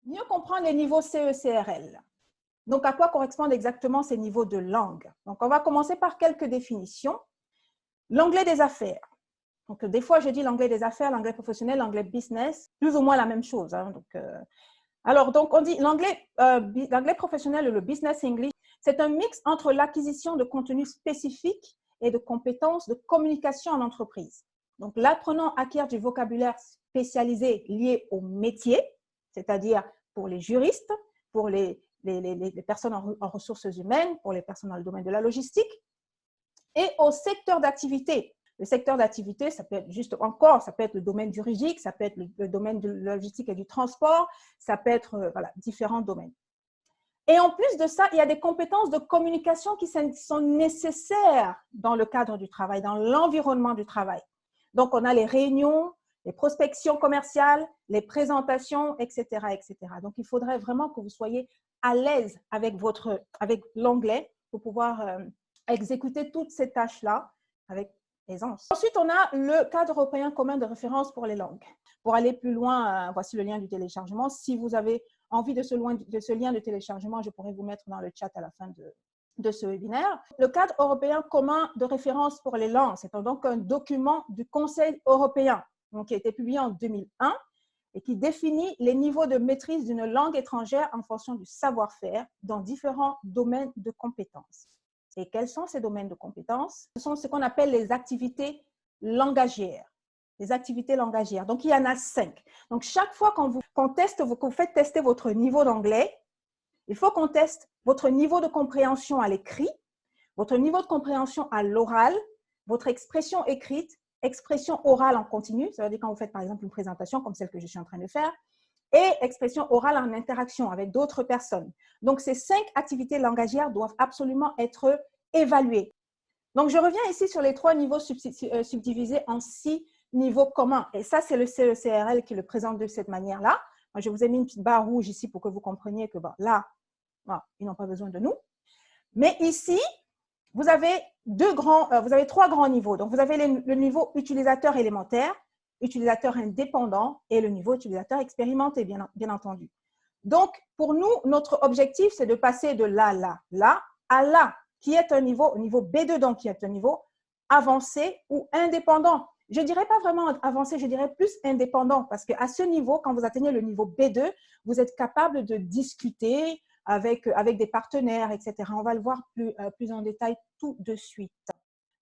Mieux comprendre les niveaux CE-CRL. Donc, à quoi correspondent exactement ces niveaux de langue? Donc, on va commencer par quelques définitions. L'anglais des affaires. Donc, des fois, je dis l'anglais des affaires, l'anglais professionnel, l'anglais business, plus ou moins la même chose. Hein. Donc, on dit l'anglais professionnel ou le business English, c'est un mix entre l'acquisition de contenus spécifiques et de compétences de communication en entreprise. Donc, l'apprenant acquiert du vocabulaire spécialisé lié au métier, c'est-à-dire pour les juristes, pour les personnes en ressources humaines, pour les personnes dans le domaine de la logistique, et au secteur d'activité. Le secteur d'activité, ça peut être ça peut être le domaine juridique, ça peut être le domaine de la logistique et du transport, ça peut être différents domaines. Et en plus de ça, il y a des compétences de communication qui sont nécessaires dans le cadre du travail, dans l'environnement du travail. Donc, on a les réunions, les prospections commerciales, les présentations, etc., etc. Donc, il faudrait vraiment que vous soyez à l'aise avec l'anglais pour pouvoir exécuter toutes ces tâches-là avec aisance. Ensuite, on a le cadre européen commun de référence pour les langues. Pour aller plus loin, voici le lien du téléchargement. Si vous avez envie de ce lien de téléchargement, je pourrais vous mettre dans le chat à la fin de ce webinaire. Le cadre européen commun de référence pour les langues, c'est donc un document du Conseil européen qui a été publié en 2001 et qui définit les niveaux de maîtrise d'une langue étrangère en fonction du savoir-faire dans différents domaines de compétences. Et quels sont ces domaines de compétences? Ce sont ce qu'on appelle les activités langagières. Les activités langagières. Donc, il y en a 5. Donc, chaque fois qu'on vous faites tester votre niveau d'anglais, il faut qu'on teste votre niveau de compréhension à l'écrit, votre niveau de compréhension à l'oral, votre expression écrite, expression orale en continu, ça veut dire quand vous faites par exemple une présentation comme celle que je suis en train de faire, et expression orale en interaction avec d'autres personnes. Donc, ces 5 activités langagières doivent absolument être évaluées. Donc, je reviens ici sur les 3 niveaux subdivisés en 6 niveaux communs. Et ça, c'est le CE-CRL qui le présente de cette manière-là. Je vous ai mis une petite barre rouge ici pour que vous compreniez que là, ils n'ont pas besoin de nous. Mais ici, vous avez 3 grands niveaux. Donc, vous avez le niveau utilisateur élémentaire, utilisateur indépendant et le niveau utilisateur expérimenté, bien entendu. Donc, pour nous, notre objectif, c'est de passer de là à là, qui est un niveau B2, donc qui est un niveau avancé ou indépendant. Je ne dirais pas vraiment avancé, je dirais plus indépendant, parce qu'à ce niveau, quand vous atteignez le niveau B2, vous êtes capable de discuter avec des partenaires, etc. On va le voir plus en détail tout de suite.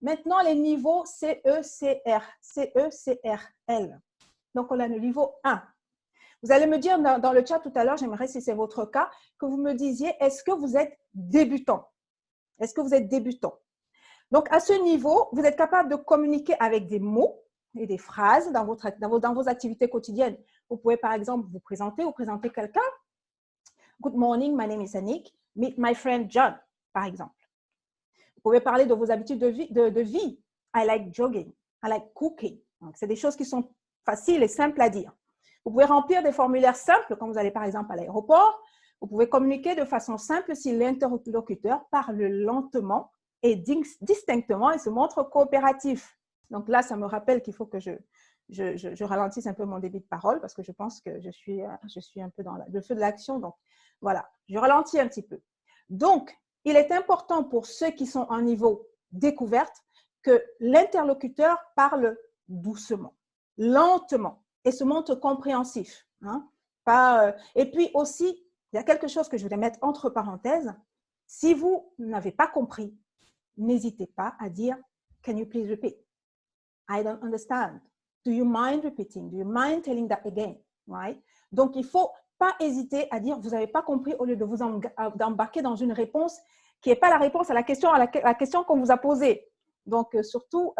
Maintenant, les niveaux CE-CRL. Donc, on a le niveau 1. Vous allez me dire dans le chat tout à l'heure, j'aimerais, si c'est votre cas, que vous me disiez, est-ce que vous êtes débutant? Est-ce que vous êtes débutant? Donc, à ce niveau, vous êtes capable de communiquer avec des mots et des phrases dans vos activités quotidiennes. Vous pouvez, par exemple, vous présenter ou présenter quelqu'un. Good morning, my name is Annick. Meet my friend John, par exemple. Vous pouvez parler de vos habitudes de vie. I like jogging. I like cooking. C'est des choses qui sont faciles et simples à dire. Vous pouvez remplir des formulaires simples quand vous allez, par exemple, à l'aéroport. Vous pouvez communiquer de façon simple si l'interlocuteur parle lentement et distinctement et se montre coopératif. Donc là, ça me rappelle qu'il faut que je ralentisse un peu mon débit de parole parce que je pense que je suis un peu dans le feu de l'action. Donc voilà, je ralentis un petit peu. Donc, il est important pour ceux qui sont en niveau découverte que l'interlocuteur parle doucement, lentement et se montre compréhensif. Et puis aussi, il y a quelque chose que je voudrais mettre entre parenthèses. Si vous n'avez pas compris, n'hésitez pas à dire « Can you please repeat? I don't understand. Do you mind repeating? Do you mind telling that again? » Right? Donc, il ne faut pas hésiter à dire « Vous n'avez pas compris » au lieu de vous embarquer dans une réponse qui n'est pas la réponse à la question qu'on vous a posée. Donc, surtout,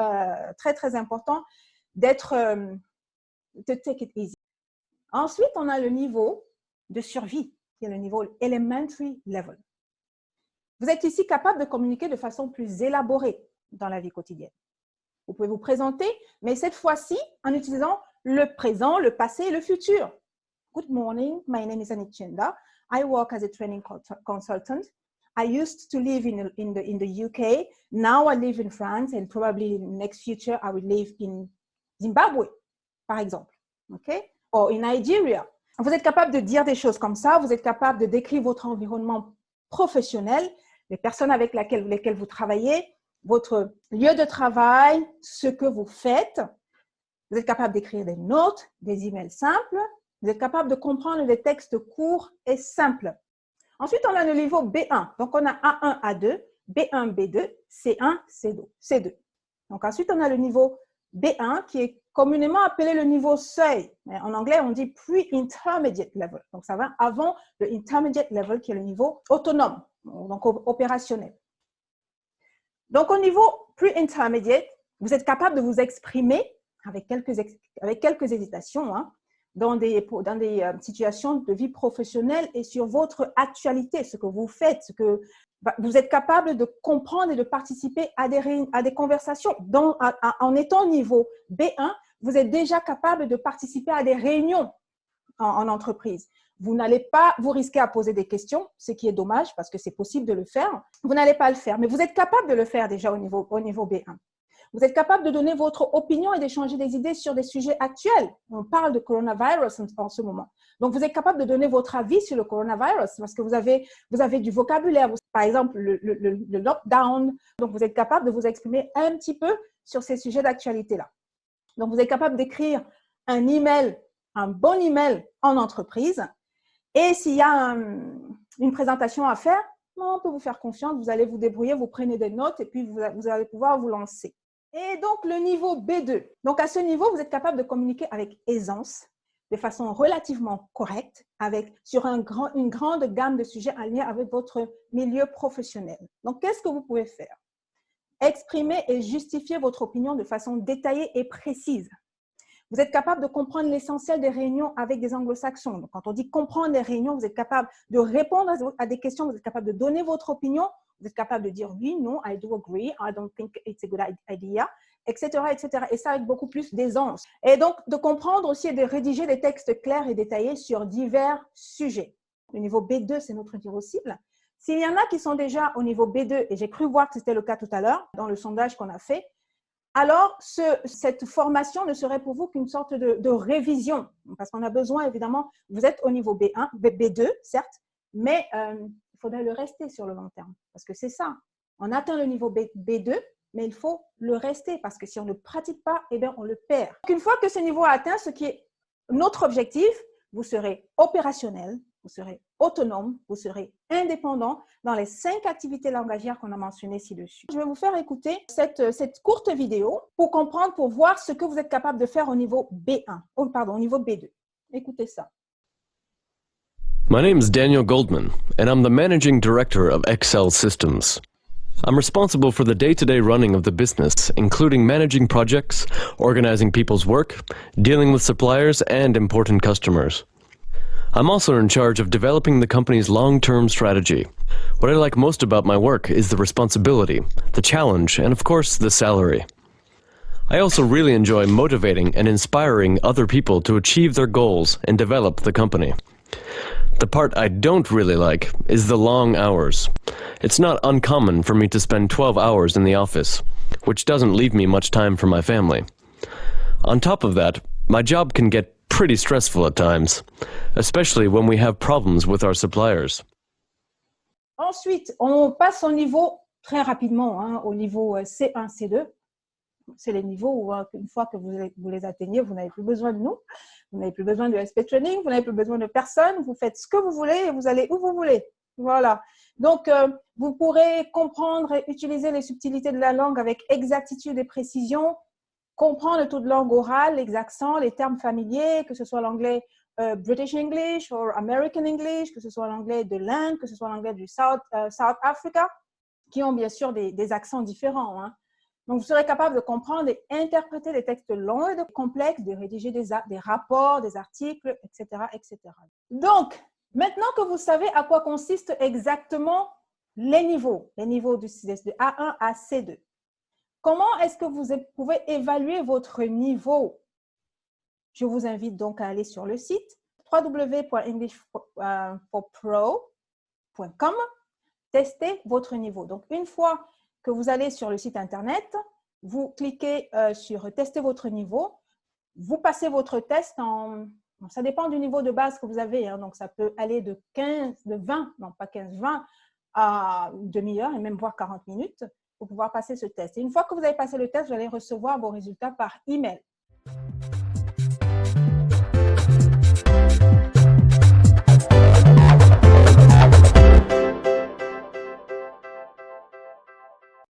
très, très important de take it easy. Ensuite, on a le niveau de survie, qui est le niveau elementary level. Vous êtes ici capable de communiquer de façon plus élaborée dans la vie quotidienne. Vous pouvez vous présenter, mais cette fois-ci, en utilisant le présent, le passé et le futur. Good morning, my name is Annick Chinda. I work as a training consultant. I used to live in the UK. Now I live in France and probably in the next future, I will live in Zimbabwe, par exemple. OK? Or in Nigeria. Vous êtes capable de dire des choses comme ça. Vous êtes capable de décrire votre environnement professionnel, les personnes avec lesquelles vous travaillez, votre lieu de travail, ce que vous faites. Vous êtes capable d'écrire des notes, des emails simples. Vous êtes capable de comprendre des textes courts et simples. Ensuite, on a le niveau B1. Donc, on a A1, A2, B1, B2, C1, C2. Donc, ensuite, on a le niveau B1 qui est communément appelé le niveau seuil. En anglais, on dit pre-intermediate level. Donc, ça va avant le intermediate level qui est le niveau autonome, donc opérationnel. Donc, au niveau pre-intermediate, vous êtes capable de vous exprimer avec quelques hésitations, hein, dans des situations de vie professionnelle et sur votre actualité, ce que vous faites, vous êtes capable de comprendre et de participer à des conversations. En étant au niveau B1, vous êtes déjà capable de participer à des réunions en entreprise. Vous n'allez pas vous risquer à poser des questions, ce qui est dommage parce que c'est possible de le faire. Vous n'allez pas le faire, mais vous êtes capable de le faire déjà au niveau B1. Vous êtes capable de donner votre opinion et d'échanger des idées sur des sujets actuels. On parle de coronavirus en ce moment. Donc, vous êtes capable de donner votre avis sur le coronavirus parce que vous avez du vocabulaire. Par exemple, le lockdown. Donc, vous êtes capable de vous exprimer un petit peu sur ces sujets d'actualité-là. Donc, vous êtes capable d'écrire un bon email en entreprise. Et s'il y a une présentation à faire, on peut vous faire confiance. Vous allez vous débrouiller, vous prenez des notes et puis vous allez pouvoir vous lancer. Et donc, le niveau B2. Donc, à ce niveau, vous êtes capable de communiquer avec aisance, de façon relativement correcte, sur une grande gamme de sujets en lien avec votre milieu professionnel. Donc, qu'est-ce que vous pouvez faire? Exprimer et justifier votre opinion de façon détaillée et précise. Vous êtes capable de comprendre l'essentiel des réunions avec des anglo-saxons. Donc, quand on dit comprendre les réunions, vous êtes capable de répondre à des questions, vous êtes capable de donner votre opinion, vous êtes capable de dire oui, non, I do agree, I don't think it's a good idea, etc., etc. Et ça avec beaucoup plus d'aisance. Et donc, de comprendre aussi et de rédiger des textes clairs et détaillés sur divers sujets. Le niveau B2, c'est notre niveau cible. S'il y en a qui sont déjà au niveau B2, et j'ai cru voir que c'était le cas tout à l'heure dans le sondage qu'on a fait, alors cette formation ne serait pour vous qu'une sorte de révision, parce qu'on a besoin évidemment, vous êtes au niveau B1, B2, certes, mais il faudrait le rester sur le long terme, parce que c'est ça, on atteint le niveau B2, mais il faut le rester, parce que si on ne pratique pas, eh bien on le perd. Donc, une fois que ce niveau est atteint, ce qui est notre objectif, vous serez opérationnel, vous serez autonome, vous serez indépendant dans les 5 activités langagières qu'on a mentionnées ci-dessus. Je vais vous faire écouter cette courte vidéo pour comprendre, pour voir ce que vous êtes capable de faire au niveau B1, au niveau B2. Écoutez ça. My name is Daniel Goldman, and I'm the Managing Director of Excel Systems. I'm responsible for the day-to-day running of the business, including managing projects, organizing people's work, dealing with suppliers and important customers. I'm also in charge of developing the company's long-term strategy. What I like most about my work is the responsibility, the challenge, and of course, the salary. I also really enjoy motivating and inspiring other people to achieve their goals and develop the company. The part I don't really like is the long hours. It's not uncommon for me to spend 12 hours in the office, which doesn't leave me much time for my family. On top of that, my job can get pretty stressful at times, especially when we have problems with our suppliers. Ensuite, on passe au niveau très rapidement, hein, au niveau C1, C2. C'est les niveaux où, une fois que vous les atteignez, vous n'avez plus besoin de nous, vous n'avez plus besoin de SP Training, vous n'avez plus besoin de personne, vous faites ce que vous voulez et vous allez où vous voulez. Voilà. Donc, vous pourrez comprendre et utiliser les subtilités de la langue avec exactitude et précision, comprendre toute langue orale, les accents, les termes familiers, que ce soit l'anglais British English ou American English, que ce soit l'anglais de l'Inde, que ce soit l'anglais du South Africa, qui ont bien sûr des accents différents. Hein. Donc, vous serez capable de comprendre et interpréter des textes longs et complexes, de rédiger des rapports, des articles, etc., etc. Donc, maintenant que vous savez à quoi consistent exactement les niveaux de A1 à C2, comment est-ce que vous pouvez évaluer votre niveau? Je vous invite donc à aller sur le site www.englishforpro.com. tester votre niveau. Donc, une fois que vous allez sur le site Internet, vous cliquez sur « Tester votre niveau ». Vous passez votre test en… Ça dépend du niveau de base que vous avez. Hein, donc, ça peut aller de 20, non pas 15, 20 à une demi-heure et même voire 40 minutes pour pouvoir passer ce test. Et une fois que vous avez passé le test, vous allez recevoir vos résultats par email.